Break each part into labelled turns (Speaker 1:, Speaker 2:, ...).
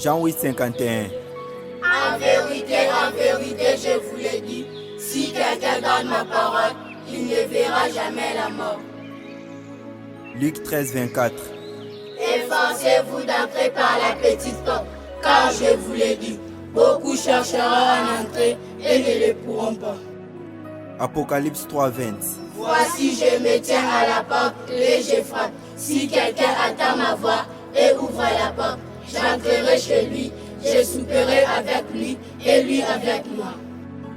Speaker 1: Jean 8, 51.
Speaker 2: En vérité, je vous le dis, si quelqu'un garde ma parole, il ne verra jamais la mort.
Speaker 1: Luc 13, 24.
Speaker 2: Efforcez-vous d'entrer par la petite porte, car je vous le dis, beaucoup chercheront à entrer et ne le pourront pas.
Speaker 1: Apocalypse 3, 20.
Speaker 2: Voici, je me tiens à la porte et je frappe. Si quelqu'un attend ma voix et ouvre la porte, j'entrerai chez lui, je souperai avec lui et lui avec moi.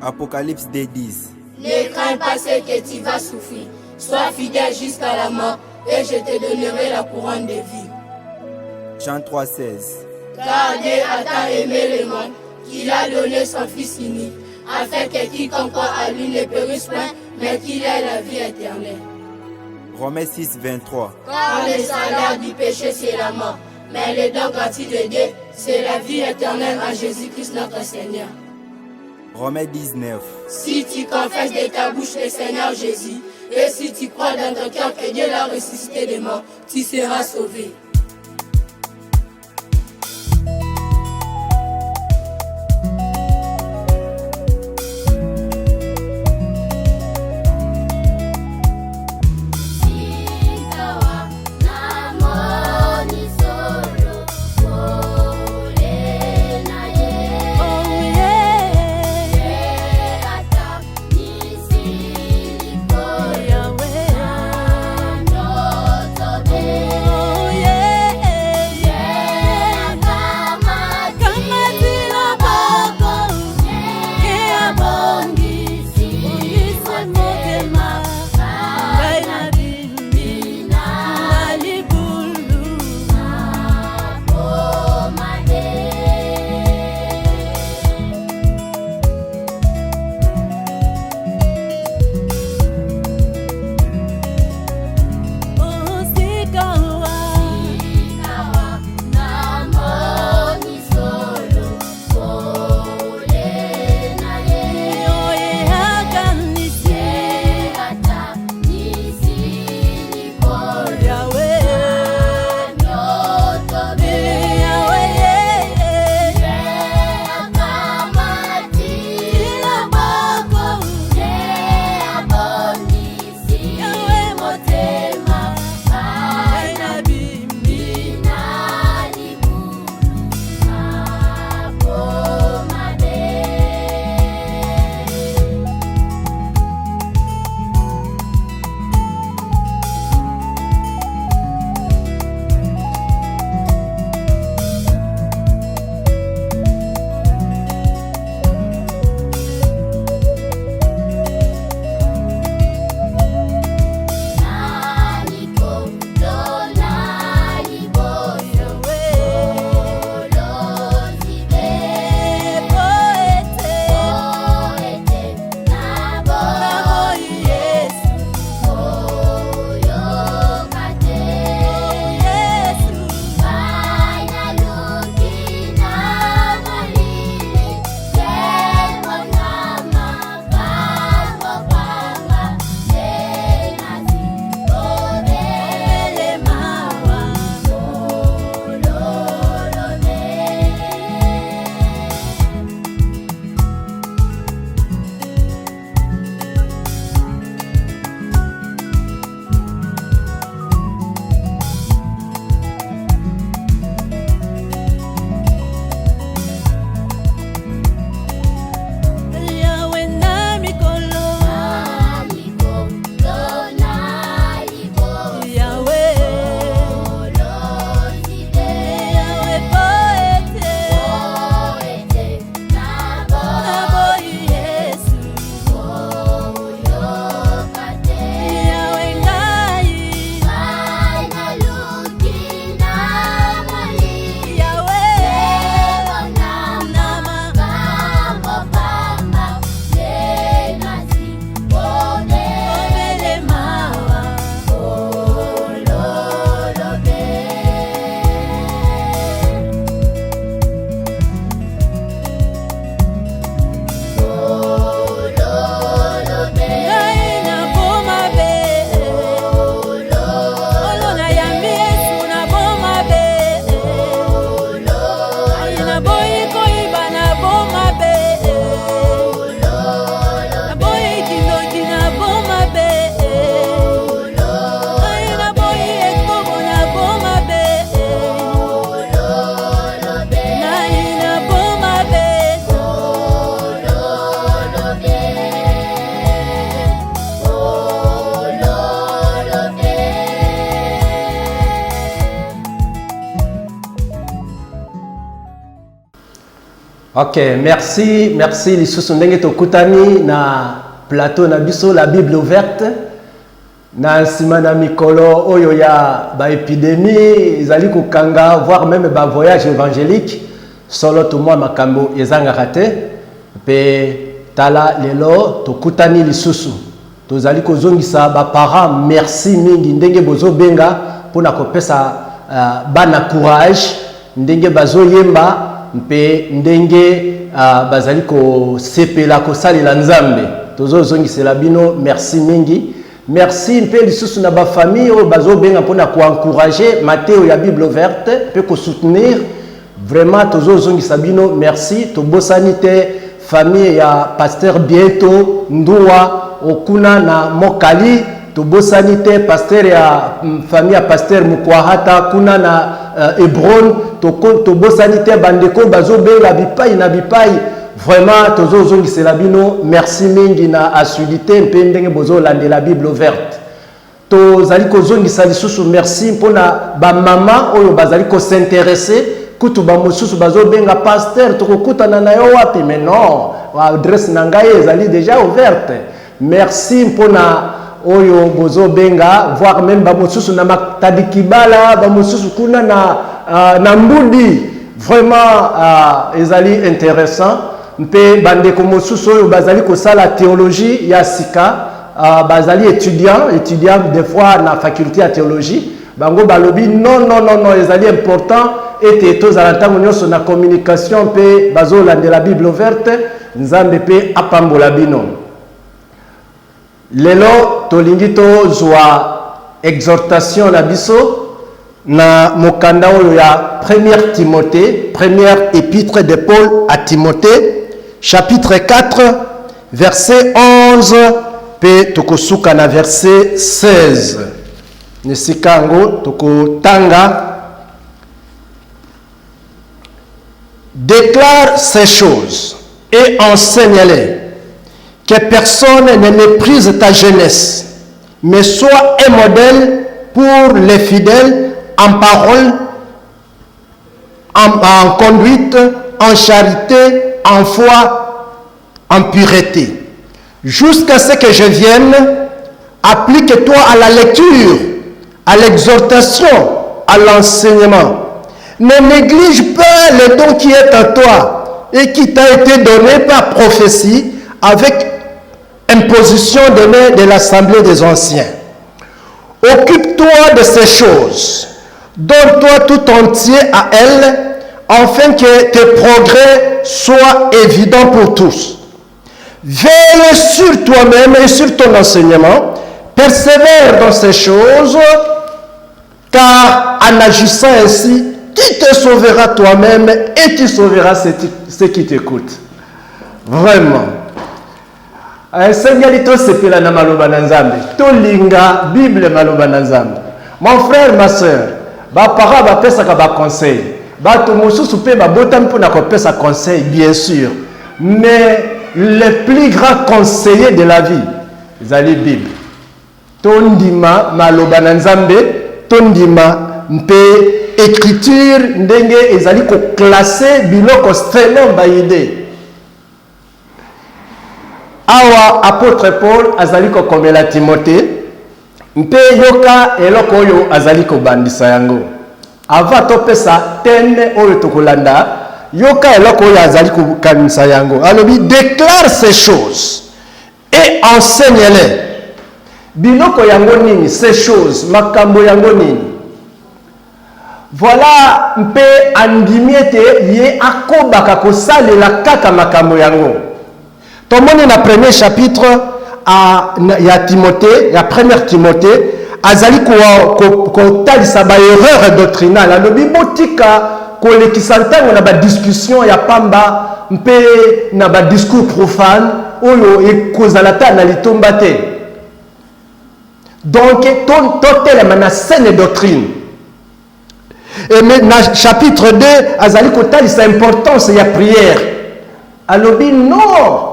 Speaker 1: Apocalypse 2, 10.
Speaker 2: Ne crains pas ce que tu vas souffrir. Sois fidèle jusqu'à la mort et je te donnerai la couronne de vie.
Speaker 1: Jean 3, 16.
Speaker 2: Car Dieu a tant aimé le monde qu'il a donné son Fils unique, afin que quiconque croit à lui ne périsse point, mais qu'il ait la vie éternelle.
Speaker 1: Romains 6, 23.
Speaker 2: Car le salaire du péché c'est la mort, mais le don gratuit de Dieu c'est la vie éternelle en Jésus-Christ notre Seigneur.
Speaker 1: Romains 19.
Speaker 2: Si tu confesses de ta bouche le Seigneur Jésus, et si tu crois dans ton cœur que Dieu l'a ressuscité des morts, tu seras sauvé.
Speaker 3: Oh yeah. Ok, merci lisusu ndenge tokutani na plateau na biso la Bible ouverte na nsima na mikolo oyo ya ba épidémie ezali kokanga voire même ba voyage évangélique solo to mwa makambo ezangaka te pe tala lelo tokutani lisusu tozali kozongisa ba parents merci mingi ndenge bozo benga pona kopesa bana courage ndenge bazo yemba mpe ndenge bazali ko sepela ko salela nzambe tozo zongisela bino merci mingi merci mpe lisusu na ba famille o bazo benga pona ko encourager Matteo ya Bible ouverte pe ko soutenir vraiment tozo zongisa bino merci to bosani te famille ya pasteur Bieto Ndua okuna na Mokali to bosani te pasteur ya famille ya pasteur Mukwahata kuna na Hebron to bosani te bandeko bazo benga bipai na bipai vraiment tozo zongisela bino merci mingi na assiduité mpe ndenge bozo lande la Bible ouverte tozali kozongisa lisusu merci mpona ba mama oyo bazali ko s'intéresser kutu ba mosusu bazo benga pasteur tokokutana na yo wapi mais non adresse na ngai ezali déjà ouverte merci mpona oyo bozo benga voire même ba mosusu na Matadi Kibala ba mosusu kuna na Mbudi vraiment ezali intéressant mpe bandeko mosusu oyo bazali kosala théologie ya sika bazali étudiant des fois na faculté ya théologie bango balobi non ezali important ete tozala ntango nyonso na communication mpe bazolanda la Bible ouverte nzambe mpe apambola bino lelo tolingi tozwa exhortation na biso na mokanda oyo ya première épître de Paul à Timothée chapitre 4 verset 11 pe tokosuka na verset 16 nesikango tokotanga déclare ces choses et enseigne-les que personne ne méprise ta jeunesse mais sois un modèle pour les fidèles en parole, en conduite, en charité, en foi, en pureté. Jusqu'à ce que je vienne, applique-toi à la lecture, à l'exhortation, à l'enseignement. Ne néglige pas le don qui est à toi et qui t'a été donné par prophétie avec imposition donnée de l'Assemblée des anciens. Occupe-toi de ces choses. Donne-toi tout entier à elle, afin que tes progrès soient évidents pour tous. Veille sur toi-même et sur ton enseignement, persévère dans ces choses, car en agissant ainsi, tu te sauveras toi-même et tu sauveras ceux qui t'écoutent. Vraiment. Seigneur, to sepela na maloba na Nzambe, to linga Bible maloba na Nzambe. Mon frère, ma soeur, ba para ba pesa ka ba conseil. Ba to mosusu pe ba botam pour na ko pesa conseil bien sûr. Mais le plus grand conseiller de la vie, zali Bible. To ndima maloba na Nzambe, to ndima mpe écriture ndenge ezali ko classer biloko selon ba idée. Awa apôtre Paul azali ko komela Timothée mpe yoka eloko oyo azali ko bandisa yango ava to pesa teme oyo tokolanda yoka eloko oyo azali ko kanisa yango alobi déclare ces choses et enseigne-les biloko yango nini ces choses makambo yango nini voilà mpe andimi ete ye akobaka kosalela kaka makambo yango. Tomoni na premier chapitre ya Timothée, ya première Timothée, azali ko talisa ba erreur doctrinale. Alobi botika ko lekisa ntango na ba discussion ya pamba mpe na ba discours profane oyo ekozala ta na litomba te. Donc totelema na saine doctrine. Et na chapitre 2 azali ko talisa importance ya prière. Alobi non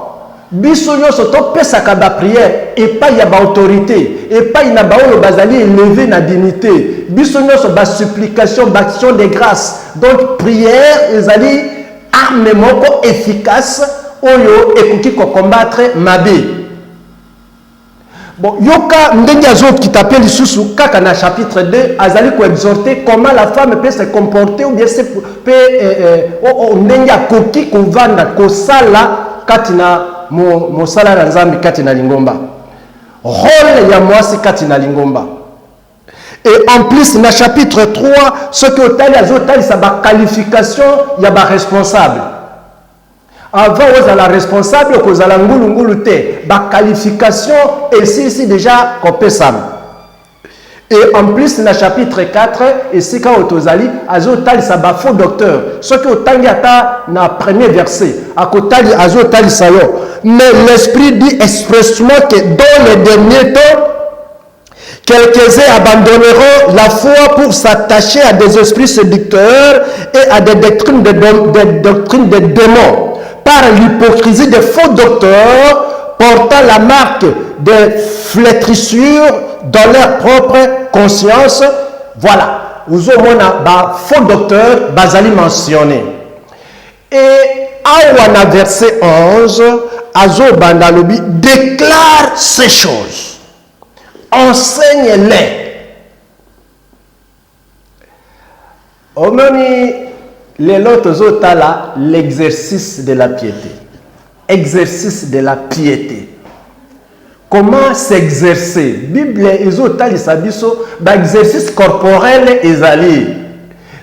Speaker 3: biso nyonso topesaka ba prière epai ya ba autorité epai na baoyo bazali élevé na dignité biso nyonso ba supplication ba action de grâce donc prière ezali arme moko efficace oyo ekoki ko combattre mabe. Bon, yoka ndenge azo qui t'appelle lisusu kaka na chapitre 2 azali ko exhorter comment la femme peut se comporter ou bien se peut ndenge akoki kovanda kosala katina mo sala na nzambe katina lingomba. Rôle ya mwasi katina lingomba. Et en plus, dans le chapitre 3, ce que c'est la qualification, il y a des responsables. Avant, vous avez la responsable, vous avez la qualification, et ici déjà, qu'on peut ça. Et en plus, dans le chapitre 4, ici, quand vous avez c'est un faux docteur. Ce que vous avez dans le premier verset, mais l'Esprit dit expressement que dans les derniers temps, quelques-uns abandonneront la foi pour s'attacher à des esprits séducteurs et à des doctrines de démons. Par l'hypocrisie des faux docteurs portant la marque de flétrissure dans leur propre conscience. Voilà. Vous avez faux docteurs, basali mentionné. Et à verset 11, Azo Bandalobi déclare ces choses. Enseigne-les. Omoni l'exercice de la piété. Exercice de la piété. Comment s'exercer? Bible ezotali sabiso ba exercice corporel ezali.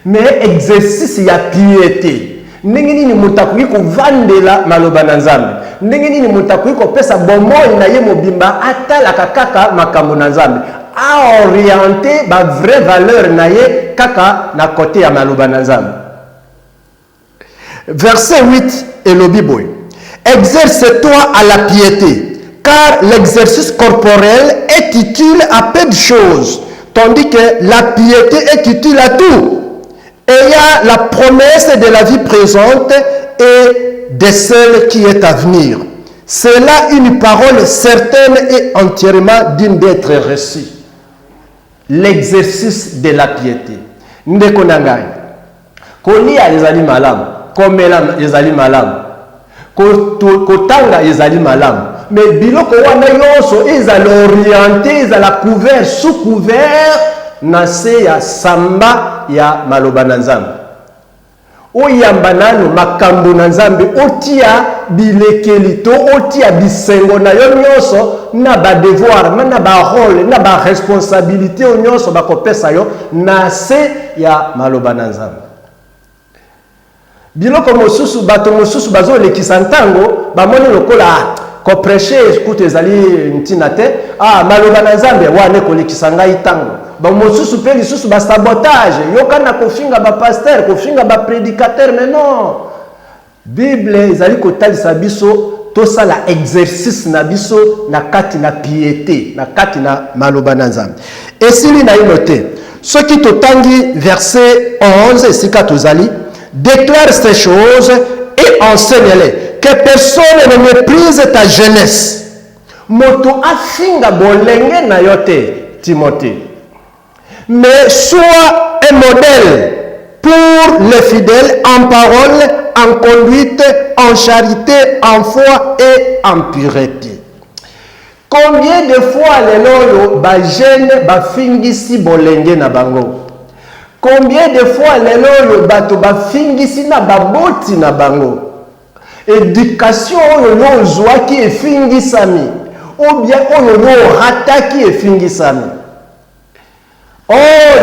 Speaker 3: Mais exercice ya piété. Ndenge nini mutakuyi kovandela maloba na Nzambe. Ndenge nini mutakuyi kopesa bomoi na ye mobimba atalaka kaka makambo na Nzambe. A orienter ba vraie valeur na ye kaka na côté ya maloba na Nzambe. Verset 8 et le Bible. Exerce-toi à la piété, car l'exercice corporel est utile à peu de choses, tandis que la piété est utile à tout. Et il y a la promesse de la vie présente et de celle qui est à venir. C'est là une parole certaine et entièrement digne d'être reçue. L'exercice de la piété. Ndeko nangai. Kolia ezali malam, komela ezali malam. Kotanga ezali malam. Mais biloko wana yoso ezali orienté, ezala couvert sous couvert nase ya samba ya maloba na Nzambe. Oyamba nano makambo na Nzambe otia bilekelito otia bisengo na yo nyonso na ba devoir na ba rôle na ba responsabilité nyonso ba kopesa yo nase ya maloba na Nzambe. Biloko mosusu bato mosusu bazo lekisa ntango bamoni lokola ko prêcher écoute ezali ntina te maloba na Nzambe wane ko lekisa ngai tango ba mosusu pe lisusu ba sabotage yokana kofinga ba pasteur kofinga ba prédicateur mais non Bible ezali ko talisa biso to sala exercice na biso na kati na piété na kati na maloba na Nzambe. Et sili na inote ce qui totangi verset 11 sika tozali déclare ces choses et enseigne-les. Que personne ne méprise ta jeunesse. Moto afinga bolenge na yote, Timothée. Mais sois un modèle pour les fidèles en parole, en conduite, en charité, en foi et en pureté. Combien de fois les loyo ba jeune ba fingisi bolenge na bango? Combien de fois les loyo bato ba fingisi na baboti na bango? Éducation oyo yo zwa ki efingisami ou bien oyo yo rata ki efingisami. Oh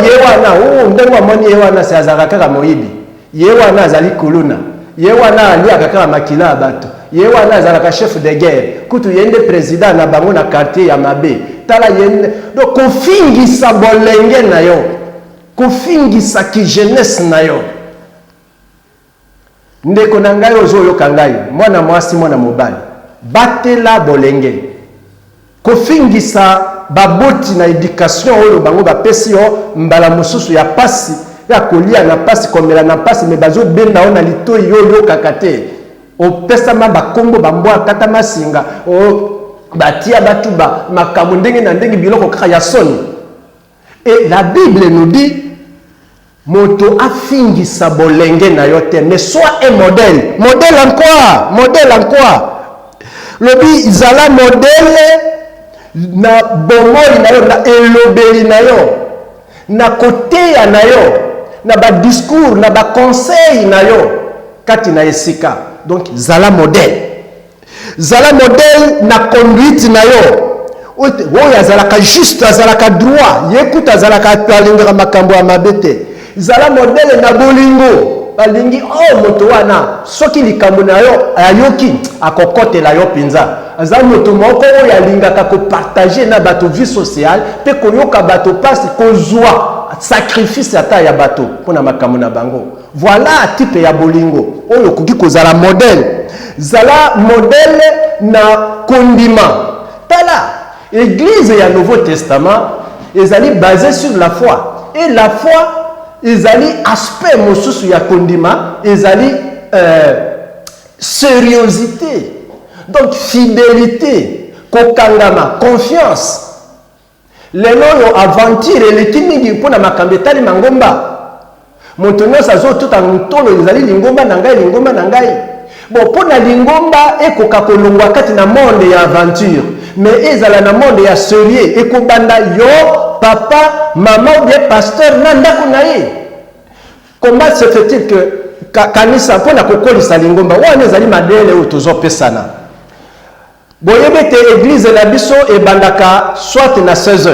Speaker 3: yewana ndengo moni yewana se azaka kaka moyibi. Yewana azali kuluna. Yewana ali akaka makila bato. Yewana azalaka chef de guerre. Kutu yende président na bango na quartier ya mabe. Tala yende donc kofingisa bolenge na yo. Kofingisa ki jeunesse na yo. Ndeko na ngai ozo yoka ngai mwana mwasi mwana mobali batela bolenge kofingisa baboti na éducation oyo bango bapesi yo mbala mosusu ya pasi ya kolia na pasi komela na pasi me bazo benda ona litoi yo yokaka te opesa ma bakombo bambwa kata masinga o batia batuba makambo ndenge na ndenge biloko kaka ya soni. Et la Bible nous dit moto afingisa bolenge na yo te, mais soit un modèle. Modèle en quoi? Modèle en quoi? Lobi izala modèle na bomoi na yo, na elobeli na yo, na koteya na yo, na ba discours, na ba conseil na yo kati na esika. Donc zala modèle. Zala modèle na conduite na yo. Oyo azalaka juste, azalaka droit, yekuta azalaka talingera makambo ya mabete. Zala modèle na bolingo. Balingi oh moto wana soki likambo na yo ayoki akokotela yo pinza. Azala moto moko oyo alingaka ko partager na bato vie sociale pe koyoka bato pasi kozwa sacrifice ata ya bato pona makambo na bango. Voilà type ya bolingo oyo koki kozala modèle. Zala modèle na kondima. Tala Église et le Nouveau Testament, ils allaient basés sur la foi. Et la foi, ils allaient aspect mosusu ya kondima, ils allaient sérieuxité, donc fidélité, kokangama, confiance. Les noms aventure et les timidi pour na makambetali mangomba. Montonyo sazo tout en tolo ils allaient lingomba nangai. Bon pour na lingomba et kokakolongwa kati na monde ya aventure. Mais ils allaient dans le monde ya sérieux et kobanda yo papa maman ou bien pasteur nanda kunaye. Comment se fait-il que kanisa pona kokolisa lingomba wana ezali madele o tozo pesana. Boyebete église na biso e bandaka soit na 16h.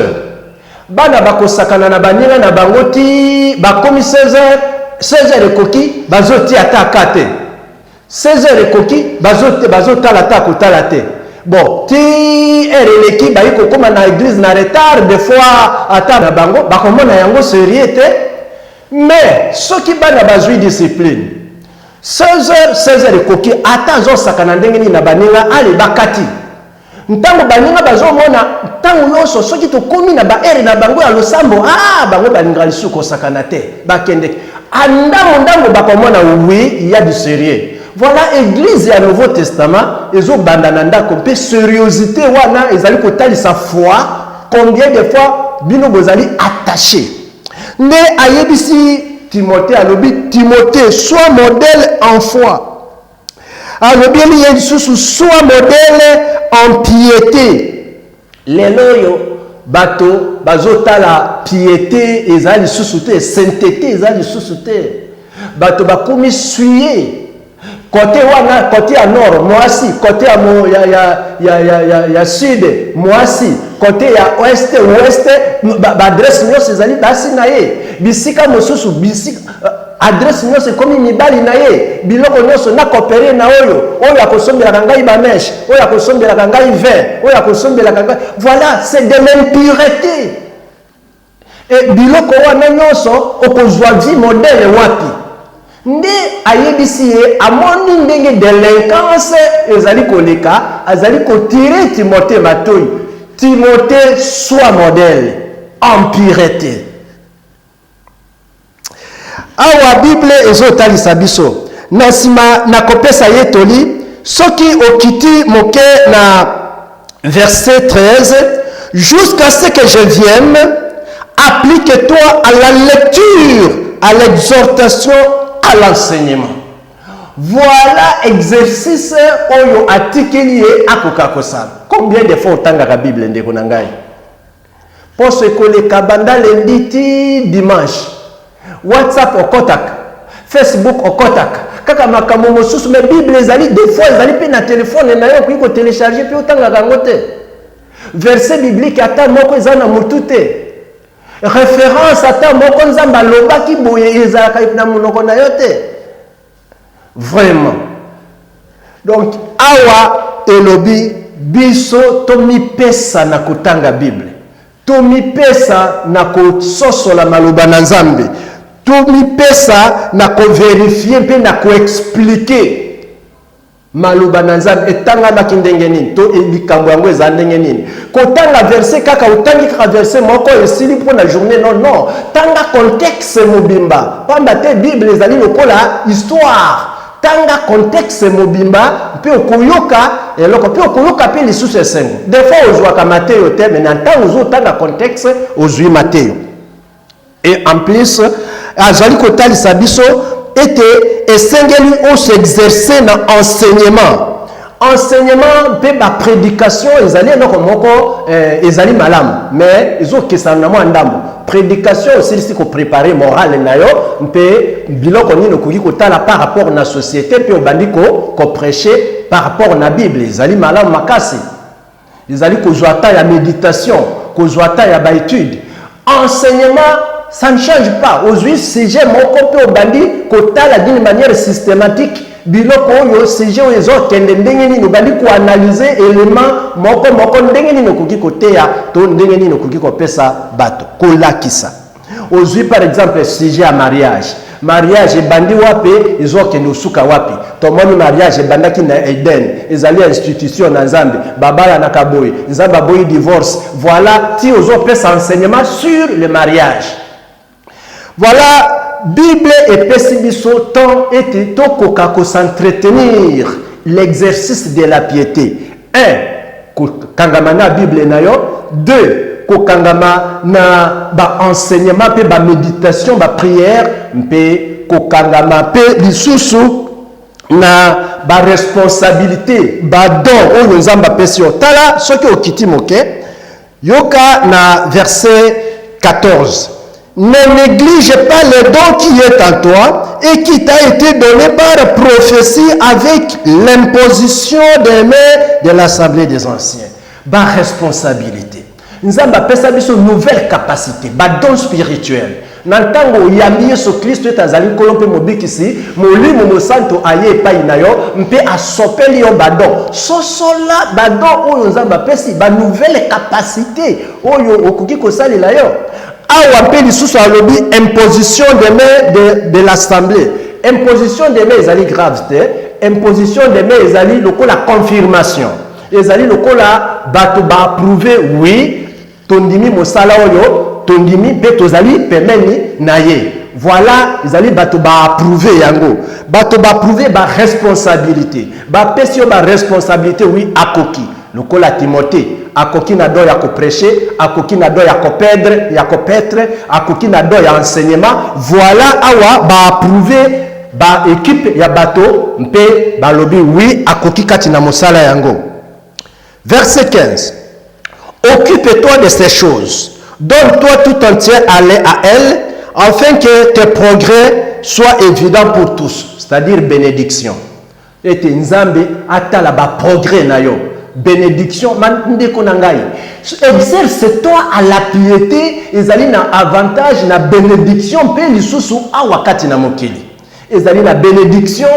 Speaker 3: Bana bakosakana na baninga na bangoti bakomi 16h ekoki bazoti ata kate. 16h ekoki bazoti tala ta kotala te. Bon, ti ereleki ba yiko koma na église na retard des fois ata na bango ba komona yango sérieuté mais ceux qui bana bazui discipline 16h ekoki ata zo sakana ndenge ni na baninga ale bakati ntango baninga bazomona ntango yoso soki to komi na ba ere na bango ya losambo bango baninga lisuko sakana te bakende ndango ba komona oui il y a du sérieux. Voilà église et Nouveau Testament, ils ont bandananda comme sérieuxité wana, ils allaient côté sa foi, combien de fois bino bozali attaché. Ne ayebisi Timothée alobi Timothée soit modèle en foi. Alobi li sous soit modèle en piété. Les loyo bato bazota la piété ezali sous-souté, sainteté ezali sous-souté. Bato bakomi suyer. Côté wana, côté à nord, moi aussi. Côté à ya sud, moi aussi. Côté à ouest, adresse nous c'est ali basi nae. Bisika mosusu, bisika adresse nous c'est comme mibali nae. Biloko nyoso na coopérer na oyo akosombela kangai ba mèche, oyo akosombela kangai vin, oyo akosombela kangai. Voilà, c'est de l'impureté. Et biloko wana nyoso okozwa vie modèle wapi. Nde ayebisi ye amoni ndenge délinquance ezali koleka azali kotire Timothée matoyi. Timothée soit modèle en pureté. Awa Bible ezotalisa biso na sima na kopesa yetoli soki okiti moke na verset 13 jusqu'à ce que je vienne applique-toi à la lecture, à l'exhortation, à l'enseignement. Voilà exercice oyo atikeli akoka kosala. Combien de fois otanga la Bible ndeko na ngai? Poso ekoleka banda lundi ti dimanche. WhatsApp okotaka, Facebook okotaka. Kaka makambo mosusu mais Bible ezali des fois ezali pe na téléphone na yo ko télécharger pe otanga kango te. Verset biblique ata moko ezana mutu te. Référence ata moko nzamba loba ki boye ezalaka na monoko na yo te. Vraiment. Donc awa elobi biso tomi pesa na kotanga Bible. Tomi pesa na kososola maloba na Nzambe. Tomi pesa na ko vérifier pe na ko expliquer maloba na Nzambe etanga makindenge nini to likambo yango eza ndenge nini. Kotanga verset kaka utangi kaka verset moko esili pour la journée non tanga contexte mobimba pamba te Bible ezali lokola histoire. Tanga contexte mobimba pe okoyoka eloko pe okoyoka pe lisusu esengo. Des fois ozwaka Matteo te mais na ntango ozotanga contexte ozwi Matteo. Et en plus azali kotalisa biso ete esengeli o s'exercer na enseignement. Enseignement pe ba prédication ezali eloko moko ezali malamu mais ezokesana na mwa ndambo. Prédication aussi ko préparer morale na yo mpe biloko nini okoki kotala par rapport na société pe obandi ko prêcher par rapport na Bible ezali malamu makasi. Ezali kozwa ta ya méditation, kozwa ta ya ba étude. Enseignement ça ne change pas. Aujourd'hui, sujet moko pe obandi kotala d'une manière systématique biloko oyo sujet oyo ezokende ndenge nini obandi ko analyser élément moko ndenge nini okoki koteya to ndenge nini okoki kopesa bato kolakisa. Aujourd'hui par exemple sujet ya mariage ebandi wapi ezokende usuka wapi tomoni mariage ebandaki na Eden ezali institution na Nzambe babala na kaboyi Nzambe aboyi divorce voilà ti ozopesa enseignement sur le mariage. Voilà, Bible et pessibiso temps et tokoka ko s'entretenir l'exercice de la piété. 1. Kangama na Bible na yo. 2. Ko kangama na ba enseignement pe ba méditation ba prière pe ko kangama pe lisusu na ba responsabilité ba don oyo Nzamba pesi yo. Tala soki okiti moke yoka na verset 14. Ne néglige pas le don qui est en toi et qui t'a été donné par prophétie avec l'imposition des mains de l'Assemblée des anciens. Ba responsabilité. Nzamba pesa biso nouvelle capacité, ba don spirituel. Nantango yami Yesu Kristo etazali kolompe mobikisi, molimo mosanto aye pa inayo, mpe asopeli yo badon. Sosola badon oyo Nzamba pesi ba nouvelle capacité oyo okoki kosalela yo. Awa pe lisusu alobi imposition des mains de l'assemblée. Imposition des mains ezali grave te. Imposition des mains ezali lokola confirmation. Ezali lokola bato ba approuver oui tondimi mosala oyo tondimi pe tozali pemeni na ye. Voilà, ezali bato ba approuver yango. Bato ba approuver ba responsabilité. Ba pesio ba responsabilité oui akoki. Lokola Timothée akoki na do ya ko prêcher, akoki na do ya ko pètre, akoki na do ya enseignement. Voilà awa ba approuver ba équipe ya bato mpe ba lobi oui akoki kati na mosala yango. Verset 15. Occupe-toi de ces choses. Donne-toi tout entier à elle afin que tes progrès soient évidents pour tous. C'est-à-dire bénédiction. Et Nzambe atala ba progrès na yo. Bénédiction, exerce-toi à la piété, ezali na avantage na bénédiction pe lisusu awakati na mokili. Ezali na bénédiction,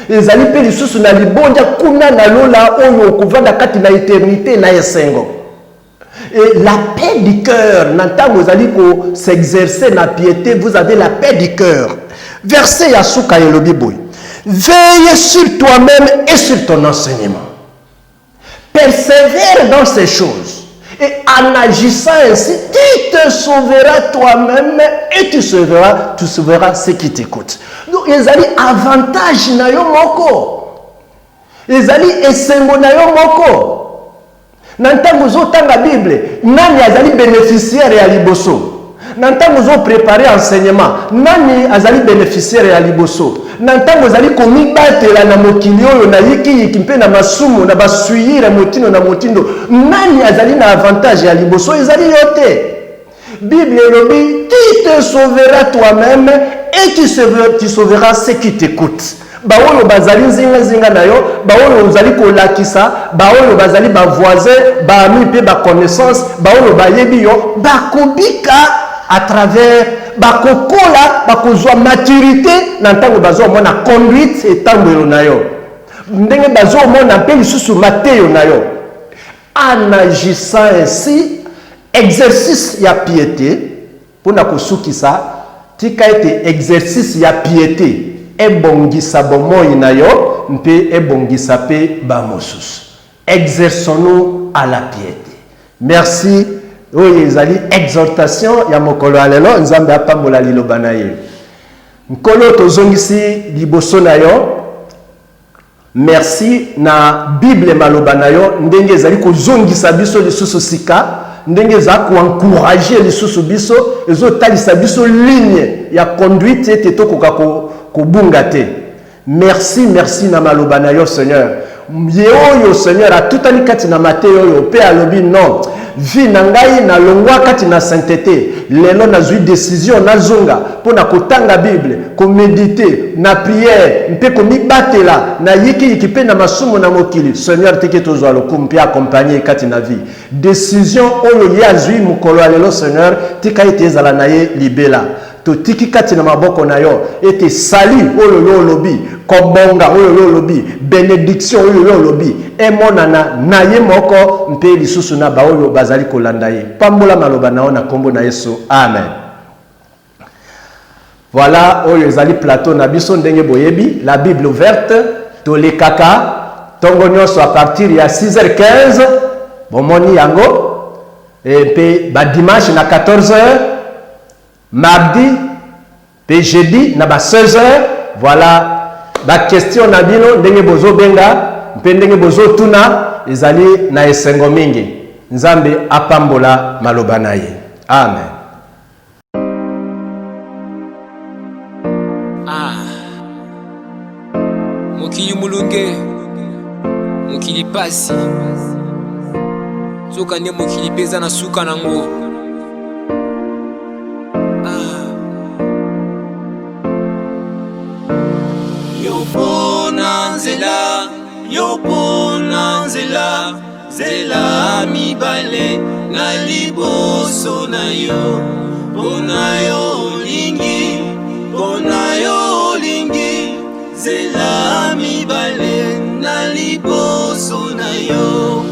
Speaker 3: ezali pe lisusu na libonja kuna na lola oyo kovanda kati na éternité na esengo. Et la paix du cœur, nantango ezali ko s'exercer na piété, vous avez la paix du cœur. Verset yasuka yelobi boy. Veille sur toi-même et sur ton enseignement. Persévère dans ces choses. Et en agissant ainsi, tu te sauveras toi-même et tu sauveras ceux qui t'écoutent. Donc, ils ont avantage na yo moko. Ils ont esengo na yo moko. Nantango zo tanga Bible, nani azali bénéficiaire ya liboso. Nantango zo préparer enseignement, nani azali bénéficiaire ya liboso. Nantango zali komibatela na mokili oyo na yiki mpe na masumu na basuyira motino na motindo, nani azali na avantage ya liboso ezali yote. Bible elobi tu te sauveras toi-même et tu sauveras ceux qui t'écoutent. Baoyo bazali zinga na yo, baoyo uzali kolakisa, baoyo bazali ba voisin, ba ami pe ba connaissance, baoyo bayebi yo, bakobika à travers bakokola bakozwa maturité na ntango bazo mona conduite etambelo na yo. Ndenge bazo mona pe lisusu mateyo na yo. En agissant ainsi, exercice ya piété pour na kosukisa tika ete exercice ya piété ebongisa bomoi na yo mpe ebongisa pe bamosusu. Exerçons-nous à la piété. Merci. Oui, ezali exhortation ya mokolo alelo Nzambe apambola liloba na ye. Nkolo tozongisi liboso na yo. Merci na Bible maloba na yo ndenge ezali kozongisa biso lisusu sika ndenge za ko encourager lisusu biso ezo talisa biso ligne ya conduite ete tokoka ko bunga te. Merci na maloba na yo Seigneur. Ye oyo Seigneur atutani kati na Mateyo oyo pe alobi non. Vie na ngai na longwa kati na sainteté. Lelo nazui décision nazonga pona kotanga Bible, ko méditer, na prière, mpe ko mibatela na yiki pe na masumo na mokili. Seigneur teke tozwa lokumu mpe accompagner kati na vie. Décision oyo ye azui mukolo lelo Seigneur tika ete ezala na ye libela. To tiki kati na maboko na yo ete sali oyo yo lobi kobonga oyo yo lobi bénédiction oyo yo lobi emonana na ye moko mpe lisusu na ba oyo bazali kolanda ye. Pambola maloba na ona kombo na Yesu. Amen. Voilà oyo ezali plateau na biso ndenge boyebi la Bible ouverte to le kaka tongo nyonso à partir ya 6h15 bomoni yango et pe ba dimanche na 14h mardi, pe jeudi, na ba 16h, voilà, ba question na bino, ndenge bozo benga, mpe ndenge bozo tuna, ezali na esengo mingi. Nzambe apambola maloba na ye. Amen.
Speaker 4: Mokili mulunge, mokili pasi, soka nde mokili peza na suka nango.
Speaker 5: Yopona nzela zela mibale na liboso na yo pona yo lingi zela mibale na liboso na yo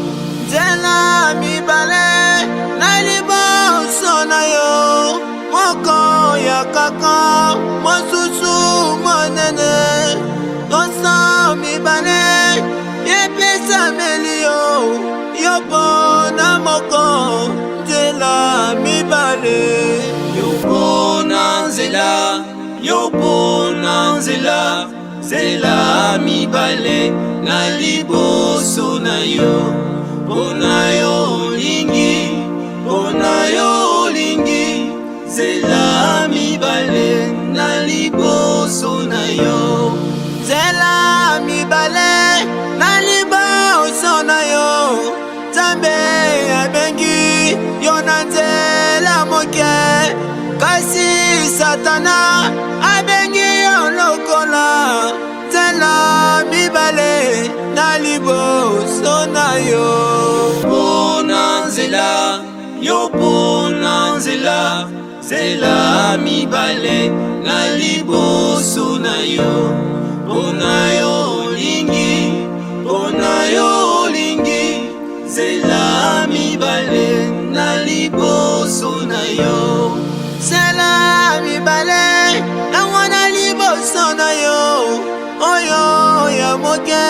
Speaker 5: zela mibale na liboso na yo moko ya kaka mosusu monene tosa mibale melio yopona moko nzela mibale yopona nzela zela mibale na liboso na yo pona yo lingi zela mibale na liboso na yo zela mibale na liboso na yo Nzambe abengi yo na nzela moke kasi satana abengi yo lokola nzela mibale na liboso na yo yopona nzela zela mibale na liboso na yo pona yo lingi zela mibale na liboso na yo zela mibale na wana liboso na yo oyo ya moke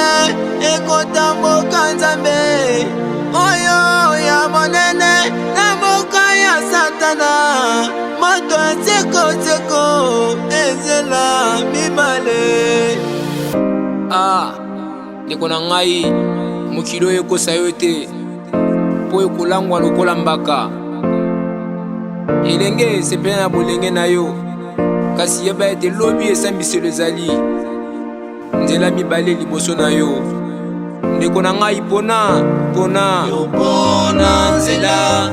Speaker 5: ekotamboka Nzambe oyo ya monene na moka ya satana moto tseko ezela mibale.
Speaker 4: Ndeko na ngai mokili oyo ekosa yo te po ekolangwa lokola mbaka elenge esepela na bolenge na yo kasi yeba ete lobi esambiselo ezali nzela mibale liboso na yo ndeko na ngai pona
Speaker 5: yopona nzela